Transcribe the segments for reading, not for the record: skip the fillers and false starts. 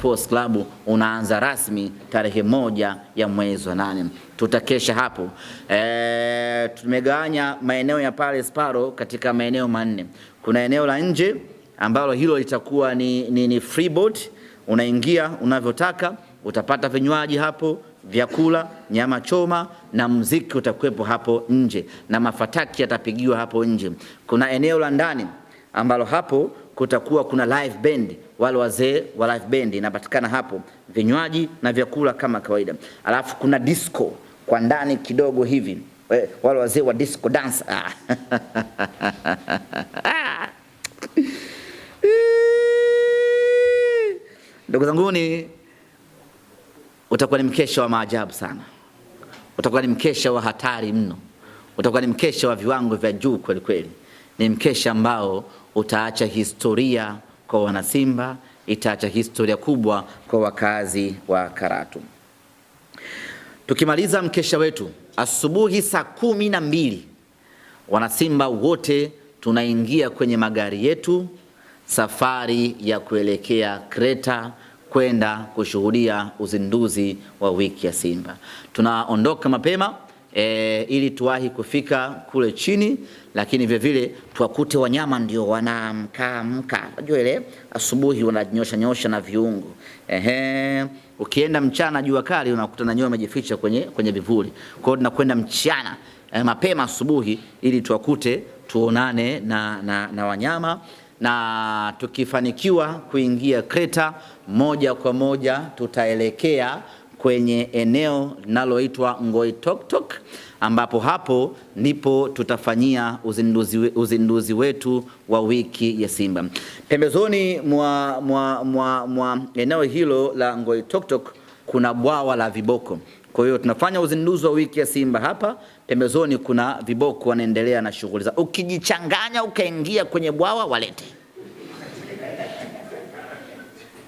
Sports Club unaanza rasmi tarehe 1 ya mwezi wa 8. Tutakesha hapo. Tumegawanya maeneo ya pale Sparrow katika maeneo 4. Kuna eneo la nje ambalo hilo litakuwa ni free board, unaingia unavyotaka, utapata vinywaji hapo, vyakula, nyama choma na muziki utakuwepo hapo nje na mafataki yatapigiwa hapo nje. Kuna eneo la ndani ambalo hapo kutakuwa kuna live band, wale wazee wa live band inapatikana hapo, vinywaji na vyakula kama kawaida. Alafu kuna disco kwa ndani kidogo hivi, wale wazee wa disco dance. Ndugu zangu, utakuwa ni mkesha wa maajabu sana. Utakuwa ni mkesha wa hatari mno. Utakuwa ni mkesha wa viwango vya juu kweli kweli. Ni mkesha ambao utaacha historia kwa wanasimba, itaacha historia kubwa kwa wakazi wa Karatu. Tukimaliza mkesha wetu asubuhi saa 12, wanasimba wote tunaingia kwenye magari yetu, safari ya kuelekea Kreta kwenda kushuhudia uzinduzi wa wiki ya Simba. Tunaondoka mapema ili tuwahi kufika kule chini, lakini vile vile tuwakute wanyama ndio wanaamka. Unajua ile asubuhi wananyosha na viungo. Ukienda mchana jua kali unakuta na nyoa wamejificha kwenye vivuli. Kwa hiyo tunakwenda mchana mapema asubuhi ili tuwakute, tuonane na wanyama, na tukifanikiwa kuingia Kreta moja kwa moja tutaelekea kwenye eneo linaloitwa Ngoitoktok, ambapo hapo ndipo tutafanyia uzinduzi wetu wa wiki ya Simba. Pembezoni mwa eneo hilo la Ngoitoktok kuna bwawa la viboko. Kwa hiyo tunafanya uzinduzi wa wiki ya Simba hapa, pembezoni kuna viboko wanaendelea na shughuli za. Ukijichanganya ukaingia kwenye bwawa walete.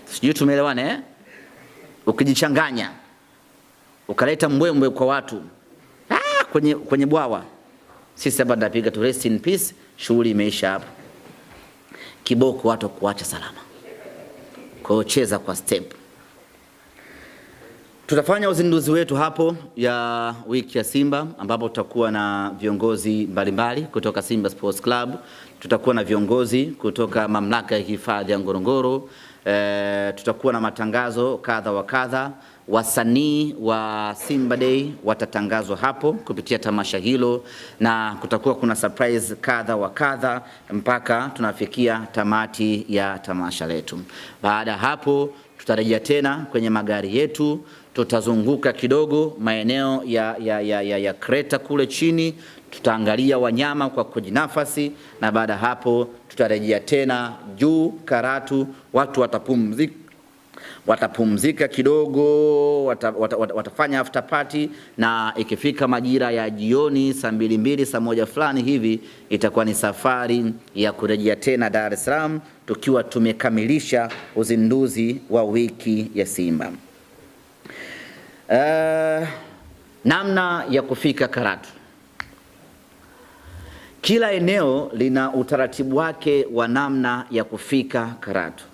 Sijui tumeelewana Ukijichanganya ukaleta mbwembwe kwa watu kwenye bwawa, sisi hapa tunapiga tu rest in peace, shughuli imeisha hapo. Kiboko watu kuacha salama. Kwa hiyo cheza kwa step. Tutafanya uzinduzi wetu hapo ya wiki ya Simba, ambapo tutakuwa na viongozi mbalimbali kutoka Simba Sports Club, tutakuwa na viongozi kutoka mamlaka ya hifadhi ya Ngorongoro, tutakuwa na matangazo kadha wa kadha. Wasanii wa Simba Day watatangazwa hapo kupitia tamasha hilo, na kutakuwa kuna surprise kadha wa kadha mpaka tunafikia tamati ya tamasha letu. Baada hapo tutarejea tena kwenye magari yetu, tutazunguka kidogo maeneo ya Kreta kule chini, tutaangalia wanyama kwa kujinafasi, na baada hapo tutarejea tena juu Karatu. Watu watapumzika kidogo, watafanya after party, na ikifika majira ya jioni saa 2 saa 1 fulani hivi itakuwa ni safari ya kurejea tena Dar es Salaam tukiwa tumekamilisha uzinduzi wa wiki ya Simba. Namna ya kufika Karatu. Kila eneo lina utaratibu wake wa namna ya kufika Karatu,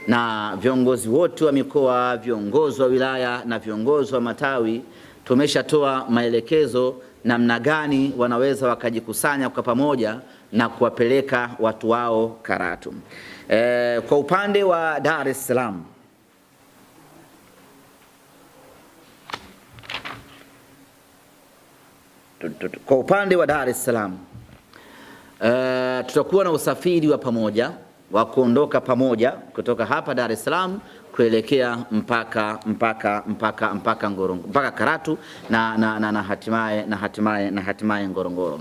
na viongozi wote wa mikoa, viongozi wa wilaya na viongozi wa matawi tumeshatoa maelekezo namna gani wanaweza wakajikusanya kwa pamoja na kuwapeleka watu wao Karatu. Kwa upande wa Dar es Salaam, tutakuwa na usafiri wa pamoja wa kuondoka pamoja kutoka hapa Dar es Salaam kuelekea mpaka Ngorongoro, mpaka Karatu na hatimaye Ngorongoro.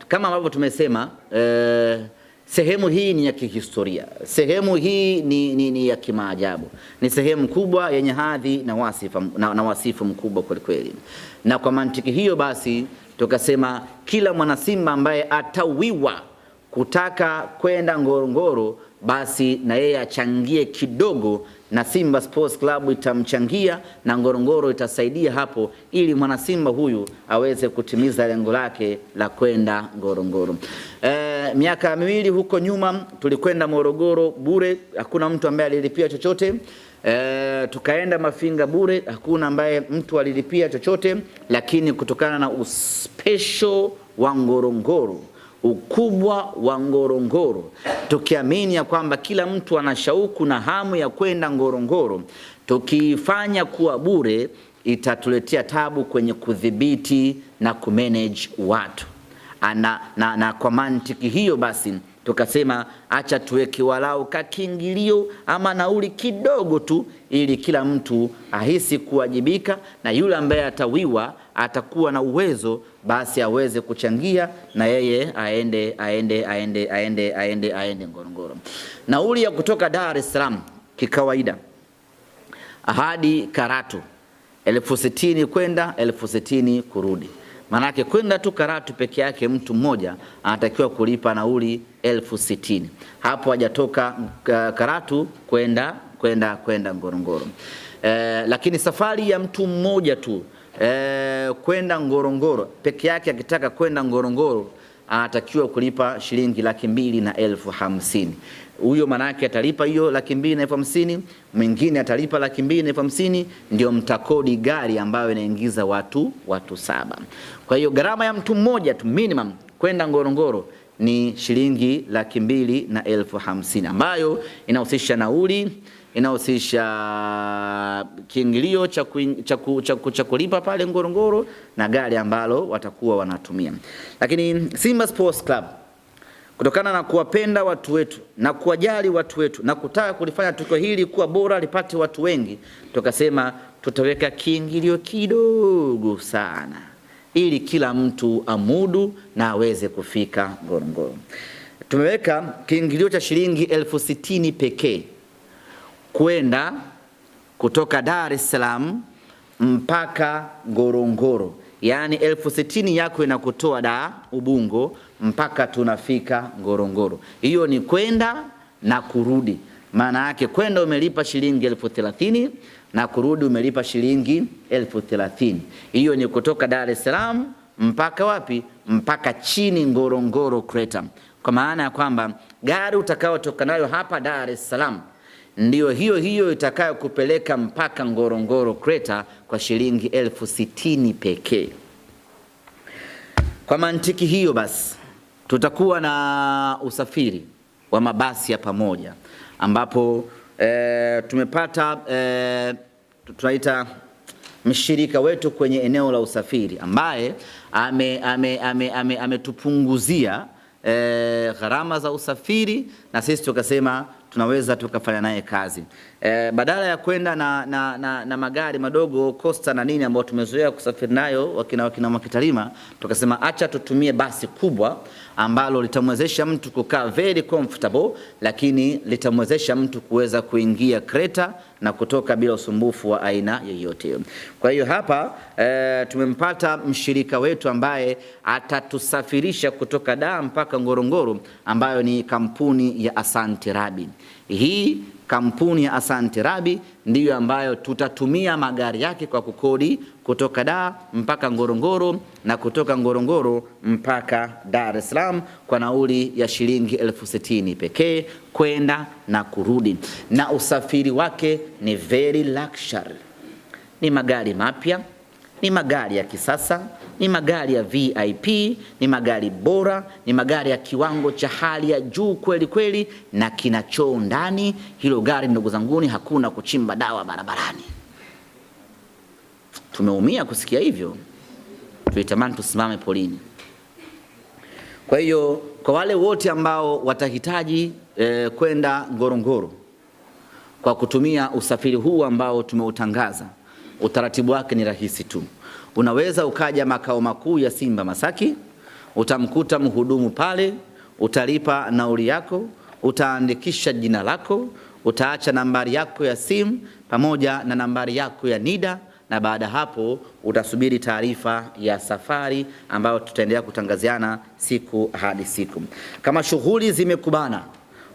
Kama ambavyo tumesema, sehemu hii ni ya kihistoria. Sehemu hii ni ya kimaajabu. Ni sehemu kubwa yenye hadhi na wasifu mkubwa kweli kweli. Na kwa mantiki hiyo basi tukasema kila mwanasimba ambaye atawiwa kutaka kwenda Ngorongoro, basi na yeye achangie kidogo, na Simba Sports Club itamchangia na Ngorongoro itasaidia hapo, ili mwana Simba huyu aweze kutimiza lengo lake la kwenda Ngorongoro. Miaka miwili huko nyuma tulikwenda Morogoro bure, hakuna mtu ambaye alilipia chochote. Tukaenda Mafinga bure, hakuna ambaye mtu alilipia chochote, lakini kutokana na uspecial wa Ngorongoro, ukubwa wa Ngorongoro, tukiamini ya kwamba kila mtu ana shauku na hamu ya kwenda Ngorongoro, tukifanya kuwa bure itatuletea tabu kwenye kudhibiti na kumanage watu. Na kwa mantiki hiyo basi tukasema acha tuweke walau kakiingilio ama nauli kidogo tu, ili kila mtu ahisi kuwajibika, na yule ambaye atawiwa atakuwa na uwezo basi aweze kuchangia na yeye aende Ngorongoro. Nauli ya kutoka Dar es Salaam kikawaida hadi Karatu 60,000 kwenda 60,000 kurudi. Manake kwenda tu Karatu peke yake mtu mmoja anatakiwa kulipa nauli 60,000. Hapo hajatoka Karatu kwenda Ngorongoro. Lakini safari ya mtu mmoja tu kwenda Ngorongoro peke yake, akitaka kwenda Ngorongoro anatakiwa kulipa shilingi 250,000. Huyo manake atalipa hiyo 250,000, mwingine atalipa 250,000, ndio mtakodi gari ambayo inaingiza watu 7. Kwa hiyo gharama ya mtu mmoja tu minimum kwenda Ngorongoro ni shilingi 250,000, ambayo inahusisha nauli, inahusisha kiingilio cha kulipa pale Ngorongoro na gari ambalo watakuwa wanatumia. Lakini Simba Sports Club, kutokana na kuwapenda watu wetu na kuwajali watu wetu na kutaka kulifanya tukio hili kuwa bora lipate watu wengi, tukasema tutaweka kiingilio kidogo sana ili kila mtu amudu na aweze kufika Ngorongoro. Tumeweka kiingilio cha shilingi 60,000 pekee kwenda kutoka Dar es Salaam mpaka Ngorongoro. Yaani 60,000 yako inakutoa da Ubungo mpaka tunafika Ngorongoro. Hiyo ni kwenda na kurudi. Maana yake kwenda umelipa shilingi 30,000 na kurudi umelipa shilingi 30,000. Hiyo ni kutoka Dar es Salaam mpaka wapi? Mpaka chini Ngorongoro Crater. Kwa maana ya kwamba gari utakayotoka nayo hapa Dar es Salaam ndio hiyo itakayo kupeleka mpaka Ngorongoro Crater kwa shilingi 60,000 pekee. Kwa mantiki hiyo basi tutakuwa na usafiri wa mabasi ya pamoja, ambapo tumepata tunaita mshirika wetu kwenye eneo la usafiri ambaye ametupunguzia gharama za usafiri, na sisi tukasema tunaweza tukafanya naye kazi. Badala ya kwenda na magari madogo Costa na nini ambao tumezoea kusafiri nayo wakina Mwakitalima, tukasema acha tutumie basi kubwa ambalo litamwezesha mtu kukaa very comfortable, lakini litamwezesha mtu kuweza kuingia Crater na kutoka bila usumbufu wa aina yoyote. Kwa hiyo hapa tumempata mshirika wetu ambaye atatusafirisha kutoka Dar mpaka Ngorongoro, ambayo ni kampuni ya Asante Rabi. Hii kampuni ya Asante Rabi ndiyo ambayo tutatumia magari yake kwa kukodi kutoka Dar mpaka Ngorongoro na kutoka Ngorongoro mpaka Dar es Salaam kwa nauli ya shilingi 60,000 pekee kwenda na kurudi. Na usafiri wake ni very luxury. Ni magari mapya, ni magari ya kisasa, ni magari ya VIP, ni magari bora, ni magari ya kiwango cha hali ya juu kweli kweli, na kina choo ndani. Hilo gari ndugu zanguni, hakuna kuchimba dawa barabarani. Tumeumia kusikia hivyo, tulitamani tusimame polini. Kwa hiyo kwa wale wote ambao watahitaji kwenda Ngorongoro kwa kutumia usafiri huu ambao tumeutangaza, utaratibu wake ni rahisi tu. Unaweza ukaja makao makuu ya Simba Masaki, utamkuta mhudumu pale, utalipa nauli yako, utaandikisha jina lako, utaacha nambari yako ya simu pamoja na nambari yako ya NIDA na baada hapo utasubiri taarifa ya safari ambayo tutaendelea kutangaziana siku hadi siku. Kama shughuli zimekubana,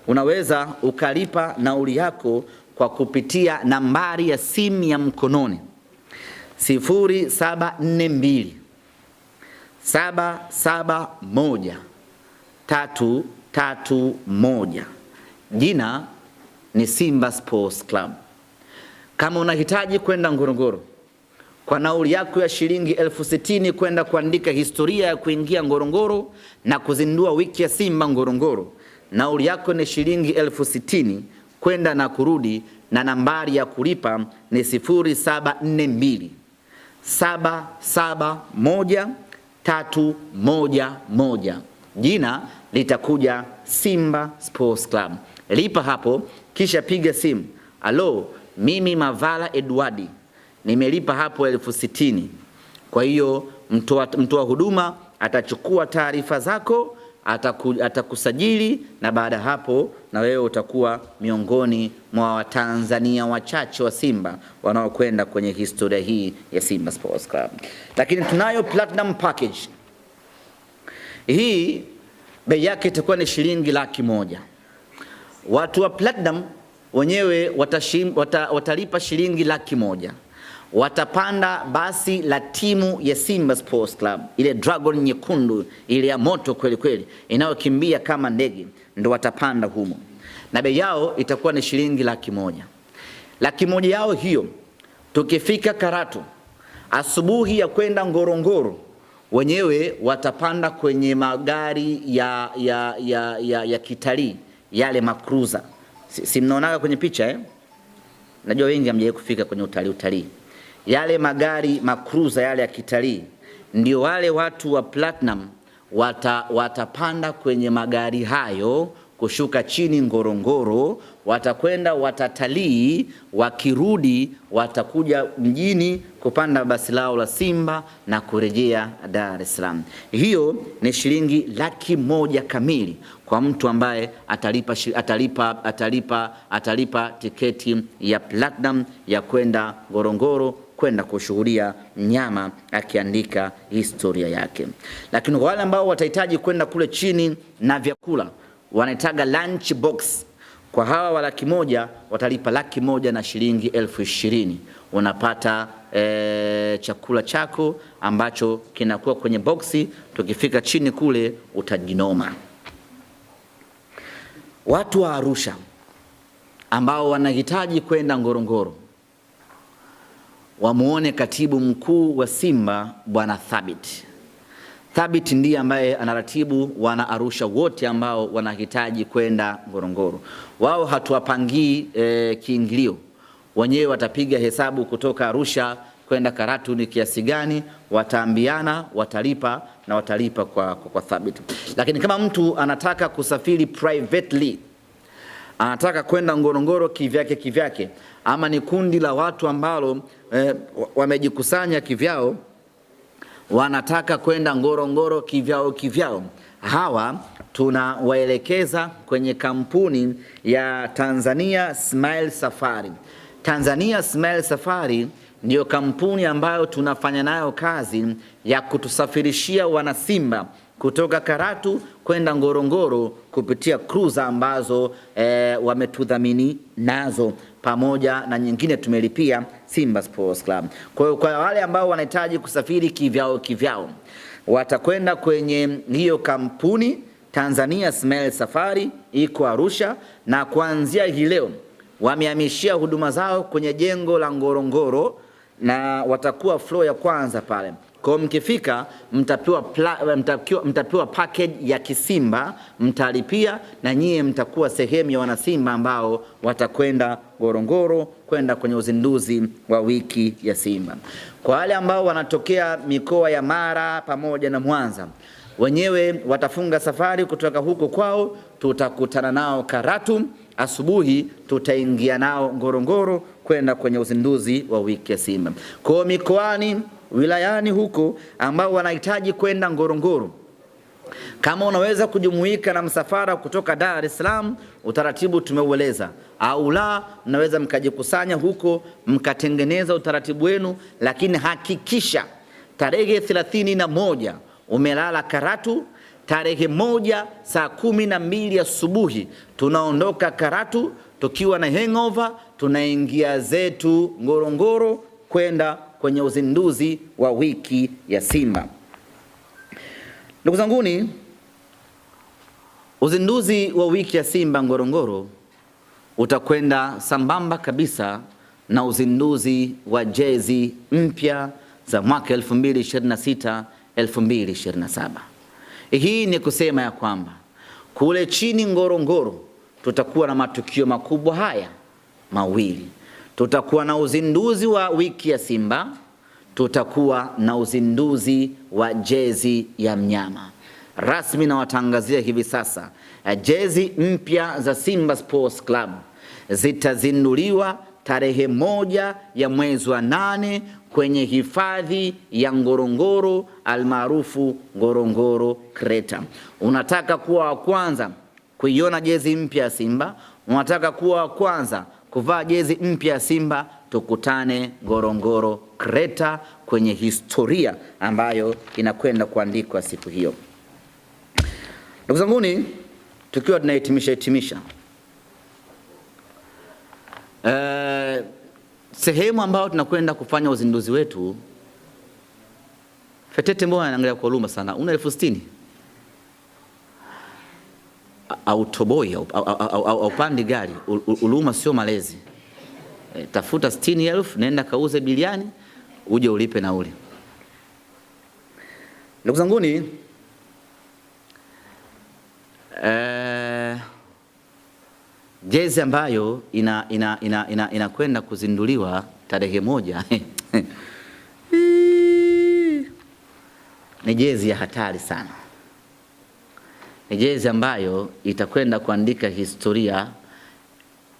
unaweza ukalipa nauli yako kwa kupitia nambari ya simu ya mkononi 0742 771 331. Jina ni Simba Sports Club. Kama unahitaji kwenda Ngorongoro kwa nauli yako ya shilingi 60,000 kwenda kuandika historia ya kuingia Ngorongoro na kuzindua wiki ya Simba Ngorongoro, nauli yako ni shilingi 60,000 kwenda na kurudi, na nambari ya kulipa ni 0742 771 311. Jina litakuja Simba Sports Club. Lipa hapo kisha piga simu. Alo, mimi Mavala Edwardi nimelipa hapo 60,000. Kwa hiyo mtoa huduma atachukua taarifa zako, atakusajili, na baada hapo na wewe utakuwa miongoni mwa Watanzania wachache wa Simba wanaokwenda kwenye historia hii ya Simba Sports Club. Lakini tunayo platinum package. Hii bei yake itakuwa ni shilingi 100,000. Watu wa platinum wenyewe watalipa shilingi 100,000. Watapanda basi la timu ya Simba Sports Club, ile Dragon nyekundu, ile ya moto kweli kweli inayokimbia kama ndege, ndio watapanda humo, na bei yao itakuwa ni shilingi 100,000. 100,000 yao hiyo, tukifika Karatu asubuhi ya kwenda Ngorongoro, wenyewe watapanda kwenye magari ya kitalii, yale makruza. Si mnaonaga kwenye picha Najua wengi hamjawahi kufika kwenye utalii. Yale magari makruza yale ya kitalii, ndio wale watu wa platinum watapanda kwenye magari hayo kushuka chini Ngorongoro, watakwenda watatalii, wakirudi watakuja mjini kupanda basi lao la Simba na kurejea Dar es Salaam. Hiyo ni shilingi 100,000 kamili kwa mtu ambaye atalipa tiketi ya platinum ya kwenda Ngorongoro kwenda kushuhudia mnyama akiandika historia yake. Lakini wale ambao watahitaji kwenda kule chini na vyakula, wanahitaga lunch box, kwa hawa wa 100,000 watalipa 100,000 na shilingi 20,000. Unapata chakula chako ambacho kinakuwa kwenye boksi, tukifika chini kule utajinoma. Watu wa Arusha ambao wanahitaji kwenda Ngorongoro, wamuone katibu mkuu wa Simba Bwana Thabit. Thabit ndiye ambaye anaratibu wana Arusha wote ambao wanahitaji kwenda Ngorongoro. Wao hatuwapangii kiingilio, wenyewe watapiga hesabu kutoka Arusha kwenda Karatu ni kiasi gani, wataambiana, watalipa na watalipa kwa Thabit. Lakini kama mtu anataka kusafiri privately, anataka kwenda Ngorongoro kivyake, ama ni kundi la watu ambalo wamejikusanya kivyao, wanataka kwenda Ngorongoro kivyao, hawa tunawaelekeza kwenye kampuni ya Tanzania Smile Safari. Tanzania Smile Safari ndio kampuni ambayo tunafanya nayo kazi ya kutusafirishia wanasimba kutoka Karatu kwenda Ngorongoro kupitia cruiser ambazo wametudhamini nazo, pamoja na nyingine tumelipia Simba Sports Club. Kwa wale ambao wanahitaji kusafiri kivyao, watakwenda kwenye hiyo kampuni Tanzania Smile Safari, iko Arusha, na kuanzia hii leo wamehamishia huduma zao kwenye jengo la Ngorongoro, na watakuwa floor ya kwanza pale. Kwa mkifika mtapewa package ya kisimba, mtalipia, na nyie mtakuwa sehemu ya wanasimba ambao watakwenda Ngorongoro kwenda kwenye uzinduzi wa wiki ya Simba. Kwa wale ambao wanatokea mikoa ya Mara pamoja na Mwanza, wenyewe watafunga safari kutoka huko kwao, tutakutana nao Karatu asubuhi, tutaingia nao Ngorongoro kwenda kwenye uzinduzi wa wiki ya Simba. Kwa mikoani, wilayani huko ambao wanahitaji kwenda Ngorongoro, kama unaweza kujumuika na msafara kutoka Dar es Salaam, utaratibu tumeueleza. au la, mnaweza mkajikusanya huko mkatengeneza utaratibu wenu, lakini hakikisha tarehe 31 umelala Karatu. Tarehe 1 saa 12 asubuhi tunaondoka Karatu tukiwa na hangover, tunaingia zetu Ngorongoro kwenda kwenye uzinduzi wa wiki ya Simba. Ndugu zanguni, uzinduzi wa wiki ya Simba Ngorongoro utakwenda sambamba kabisa na uzinduzi wa jezi mpya za mwaka 2026 2027. Hii ni kusema ya kwamba kule chini Ngorongoro tutakuwa na matukio makubwa haya mawili. Tutakuwa na uzinduzi wa wiki ya Simba, tutakuwa na uzinduzi wa jezi ya mnyama. Rasmi na watangazia hivi sasa, jezi mpya za Simba Sports Club zitazinduliwa tarehe 1 ya mwezi wa 8 kwenye hifadhi ya Ngorongoro almaarufu Ngorongoro Crater. Unataka kuwa wa kwanza kuiona jezi mpya ya Simba, unataka kuwa wa kwanza kuvaa jezi mpya ya Simba, tukutane Ngorongoro Crater kwenye historia ambayo inakwenda kuandikwa siku hiyo. Ndugu zanguni, tukiwa tunahitimisha sehemu ambayo tunakwenda kufanya uzinduzi wetu. Fetete, mbona anaangalia kwa huruma sana? Una 60,000 au toboi au pandi gari? Huruma sio malezi. Tafuta 60,000, nenda kauze biliani uje ulipe nauli. Ndugu zanguni, jezi ambayo inakwenda kuzinduliwa tarehe 1 ni jezi ya hatari sana. Ni jezi ambayo itakwenda kuandika historia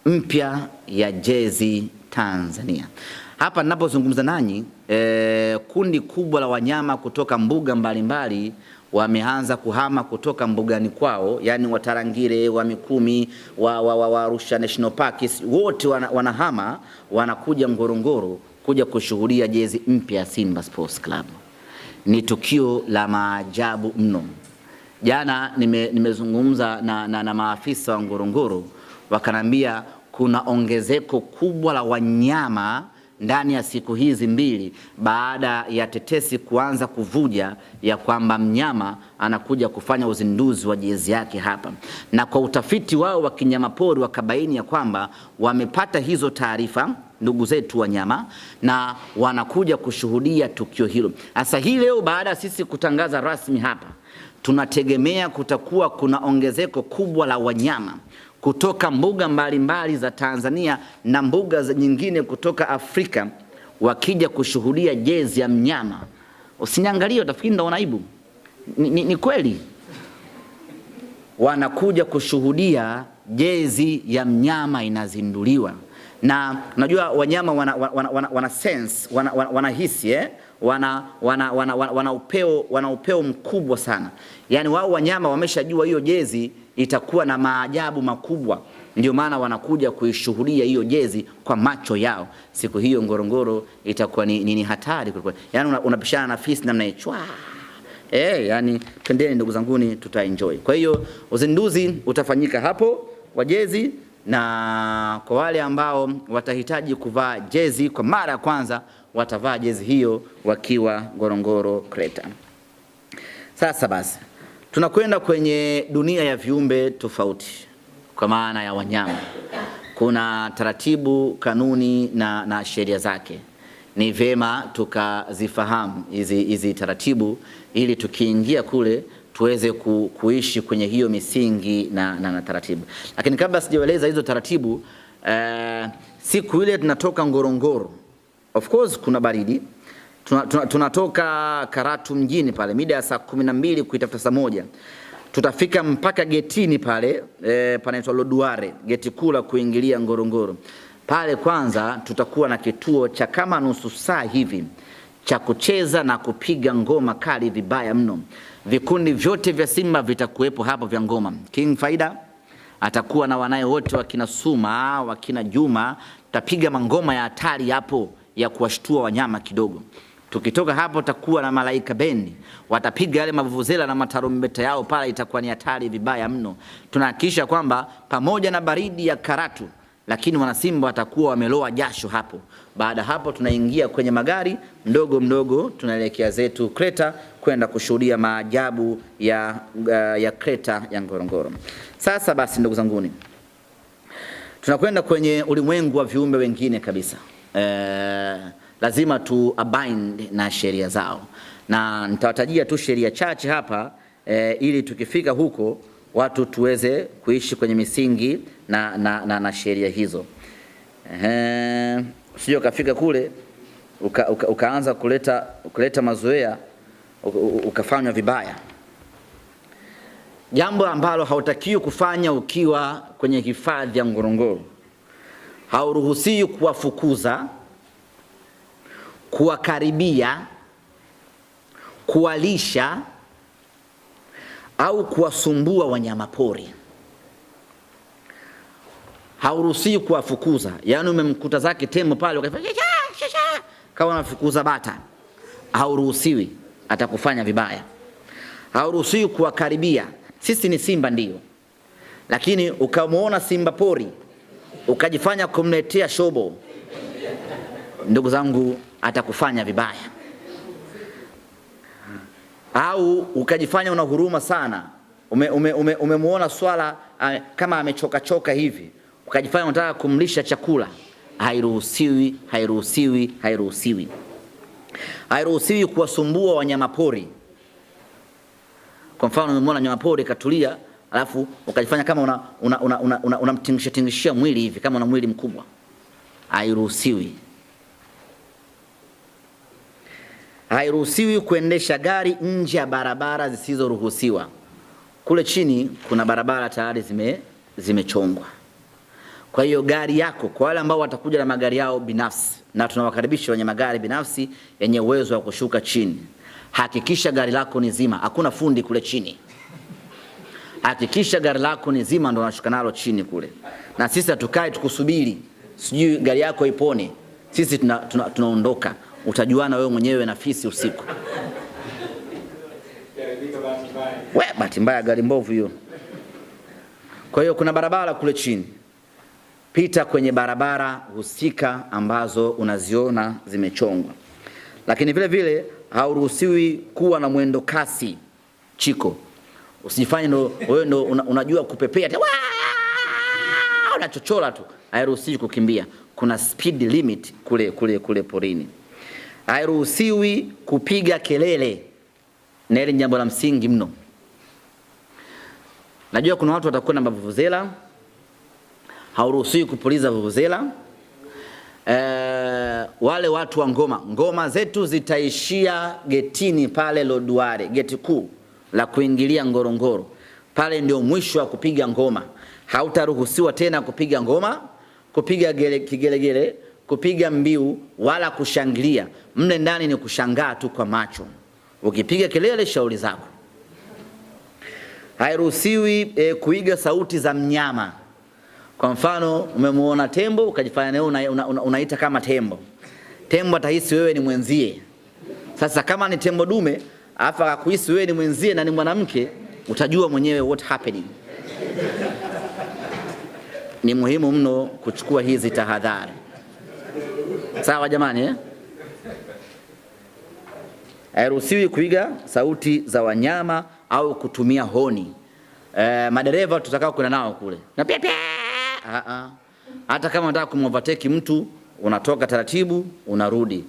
mpya ya jezi Tanzania. Hapa ninapozungumza nanyi, kundi kubwa la wanyama kutoka mbuga mbalimbali wameanza kuhama kutoka mbugani kwao, yani Watarangire, wa Mikumi, wa Arusha National Park, wote wanahama wanakuja Ngorongoro kuja kushuhudia jezi mpya ya Simba Sports Club. Ni tukio la maajabu mno. Jana nimezungumza na maafisa wa Ngorongoro, wakanambia kuna ongezeko kubwa la wanyama ndani ya siku hizi mbili baada ya tetesi kuanza kuvuja ya kwamba mnyama anakuja kufanya uzinduzi wa jezi yake hapa. Na kwa utafiti wao wa kinyamapori wakabaini ya kwamba wamepata hizo taarifa ndugu zetu wanyama na wanakuja kushuhudia tukio hilo. Sasa hii leo baada ya sisi kutangaza rasmi hapa, tunategemea kutakuwa kuna ongezeko kubwa la wanyama kutoka mbuga mbalimbali za Tanzania na mbuga nyingine kutoka Afrika wakija kushuhudia jezi ya mnyama. Usiniangalie utafikiri ndo aibu. Ni kweli. Wanakuja kushuhudia jezi ya mnyama inazinduliwa. Na unajua wanyama wana sense, wanahisi wana upeo mkubwa sana. Yaani wao wanyama wameshajua hiyo jezi itakuwa na maajabu makubwa, ndio maana wanakuja kuishuhudia hiyo jezi kwa macho yao. Siku hiyo Ngorongoro itakuwa ni hatari kwa. Yaani unapishana na fisi namna hiyo. Yani twendeni ndugu zanguni, tutaenjoy. Kwa hiyo uzinduzi utafanyika hapo wa jezi, na kwa wale ambao watahitaji kuvaa jezi kwa mara ya kwanza watavaa jezi hiyo wakiwa Ngorongoro Crater. Sasa basi tunakwenda kwenye dunia ya viumbe tofauti kwa maana ya wanyama. Kuna taratibu, kanuni na sheria zake. Ni vema tukazifahamu hizi taratibu ili tukiingia kule tuweze kuishi kwenye hiyo misingi na taratibu. Lakini kabla sijaeleza hizo taratibu, siku ile tunatoka Ngorongoro, of course kuna baridi. Tunatoka Karatu mjini pale mida ya saa 12 kuitafuta saa 1. Tutafika mpaka getini pale panaitwa Lodware, geti kula kuingilia Ngorongoro. Pale kwanza tutakuwa na kituo cha kama nusu saa hivi cha kucheza na kupiga ngoma kali vibaya mno. Vikundi vyote vya Simba vitakuwepo hapo vya ngoma. King Faida atakuwa na wanaye wote, wakina Suma, wakina Juma. Tutapiga mangoma ya hatari hapo ya kuwashtua wanyama kidogo. Tukitoka hapo takuwa na Malaika Bendi, watapiga yale mavuvuzela na matarumbeta yao pale, itakuwa ni hatari vibaya mno. Tunahakikisha kwamba pamoja na baridi ya Karatu, lakini wanasimba watakuwa wameloa jasho hapo. Baada hapo tunaingia kwenye magari mdogo mdogo, tunaelekea zetu Kreta kwenda kushuhudia maajabu ya Kreta ya Ngorongoro. Sasa basi, ndugu zanguni, tunakwenda kwenye ulimwengu wa viumbe wengine kabisa. Lazima tu abide na sheria zao, na nitawatajia tu sheria chache hapa ili tukifika huko watu tuweze kuishi kwenye misingi na sheria hizo. Usije ukafika kule ukaanza kuleta mazoea ukafanywa vibaya. Jambo ambalo hautakiwi kufanya ukiwa kwenye hifadhi ya Ngorongoro, hauruhusiwi kuwafukuza, kuwakaribia, kuwalisha au kuwasumbua wanyama pori. Hauruhusiwi kuwafukuza. Yaani umemkuta zake tembo pale ukafanya kama unafukuza bata, hauruhusiwi, atakufanya vibaya. Hauruhusiwi kuwakaribia. Sisi ni simba ndio, lakini ukamuona simba pori ukajifanya kumletea shobo, ndugu zangu, atakufanya vibaya. Au ukajifanya una huruma sana, umemuona swala kama amechoka hivi, ukajifanya unataka kumlisha chakula. Hairuhusiwi, hairuhusiwi, hairuhusiwi. Hairuhusiwi kuwasumbua wanyama pori. Kwa mfano umemuona nyama pori katulia, alafu ukajifanya kama unamtingishia mwili hivi kama una mwili mkubwa. Hairuhusiwi. Hairuhusiwi kuendesha gari nje ya barabara zisizoruhusiwa. Kule chini kuna barabara tayari zimechongwa. Kwa hiyo gari yako, kwa wale ambao watakuja na magari yao binafsi, na tunawakaribisha wenye magari binafsi yenye uwezo wa kushuka chini, hakikisha gari lako ni zima. Hakuna fundi kule chini. Hakikisha gari lako ni zima, ndio unashuka nalo chini kule. Na sisi hatukai tukusubiri sijui gari yako ipone. Sisi tunaondoka. Utajuana wewe mwenyewe na fisi usiku. Bahati mbaya gari mbovu hiyo. Kwa hiyo kuna barabara kule chini. Pita kwenye barabara husika ambazo unaziona zimechongwa. Lakini vile vile hauruhusiwi kuwa na mwendo kasi chiko. Usijifanye wewe ndo unajua kupepea unachochola tu. Hairuhusiwi kukimbia. Kuna speed limit kule porini. Hairuhusiwi kupiga kelele. Na hili jambo la msingi mno. Najua kuna watu watakuwa na mavuvuzela. Hauruhusiwi kupuliza vuvuzela. Wale watu wa ngoma zetu zitaishia getini pale Lodware, geti kuu la kuingilia Ngorongoro. Pale ndio mwisho wa kupiga ngoma. Hautaruhusiwa tena kupiga ngoma, kupiga kigelegele, kupiga mbiu wala kushangilia. Mle ndani ni kushangaa tu kwa macho. Ukipiga kelele shauri zako. Hairuhusiwi kuiga sauti za mnyama. Kwa mfano umemuona tembo ukajifanya nawe unaita kama tembo. Tembo atahisi wewe ni mwenzie. Sasa kama ni tembo dume afa akuhisi wewe ni mwenzie na ni mwanamke, utajua mwenyewe what happening. Ni muhimu mno kuchukua hizi tahadhari. Sawa jamani Hairuhusiwi kuiga sauti za wanyama au kutumia honi. Madereva tutakao kuna nao kule. Na pia hata kama unataka kumovertake mtu, unatoka taratibu, unarudi.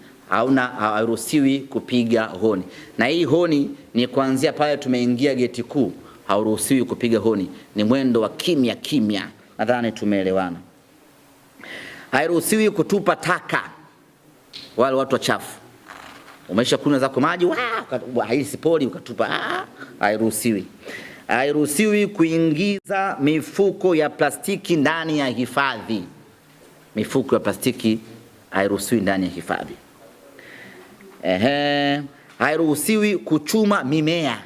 Hairuhusiwi kupiga honi. Na hii honi ni kuanzia pale tumeingia geti kuu. Hauruhusiwi kupiga honi. Ni mwendo wa kimya. Nadhani tumeelewana. Hairuhusiwi kutupa taka. Wale watu wachafu. Umeisha kunywa zako maji, haisi poli ukatupa. Hairuhusiwi. Hairuhusiwi kuingiza mifuko ya plastiki ndani ya hifadhi. Mifuko ya plastiki hairuhusiwi ndani ya hifadhi. Hairuhusiwi kuchuma mimea.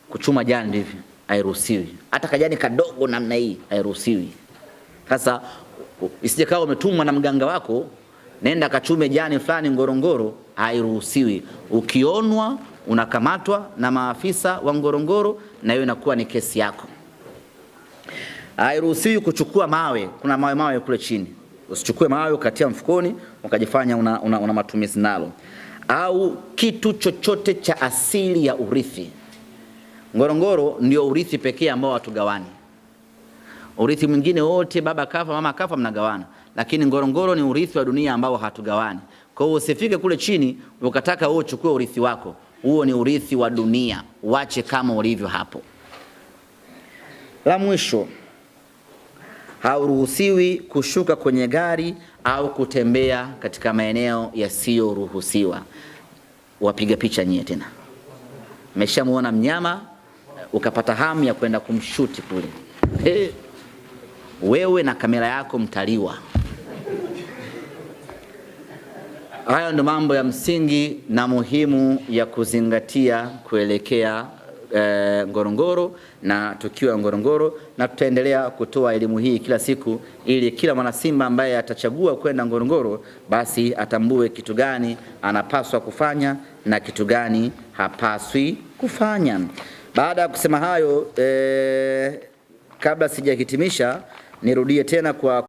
Kuchuma jani hivi. hairuhusiwi. Hata kajani kadogo namna hii hairuhusiwi. Sasa isije kawa umetumwa na mganga wako, nenda kachume jani fulani Ngorongoro, hairuhusiwi. Ukionwa unakamatwa na maafisa wa Ngorongoro na hiyo inakuwa ni kesi yako. Hairuhusiwi kuchukua mawe, kuna mawe kule chini. Usichukue mawe ukatia mfukoni ukajifanya una matumizi nalo. Au kitu chochote cha asili ya urithi. Ngorongoro ndio urithi pekee ambao hatugawani. Urithi mwingine wote baba kafa, mama kafa mnagawana. Lakini Ngorongoro ni urithi wa dunia ambao hatugawani. Kwa hiyo usifike kule chini ukataka wewe uchukue urithi wako. Huo ni urithi wa dunia. Wache kama ulivyo hapo. La mwisho, hauruhusiwi kushuka kwenye gari au kutembea katika maeneo yasiyoruhusiwa. Wapiga picha nyie tena. Umeshamuona mnyama ukapata hamu ya kwenda kumshuti kule. Wewe na kamera yako mtaliwa. Haya ndo mambo ya msingi na muhimu ya kuzingatia kuelekea Ngorongoro na tukiwa Ngorongoro, na tutaendelea kutoa elimu hii kila siku ili kila mwana Simba ambaye atachagua kwenda Ngorongoro basi atambue kitu gani anapaswa kufanya na kitu gani hapaswi kufanya. Baada ya kusema hayo, kabla sijahitimisha nirudie tena kwa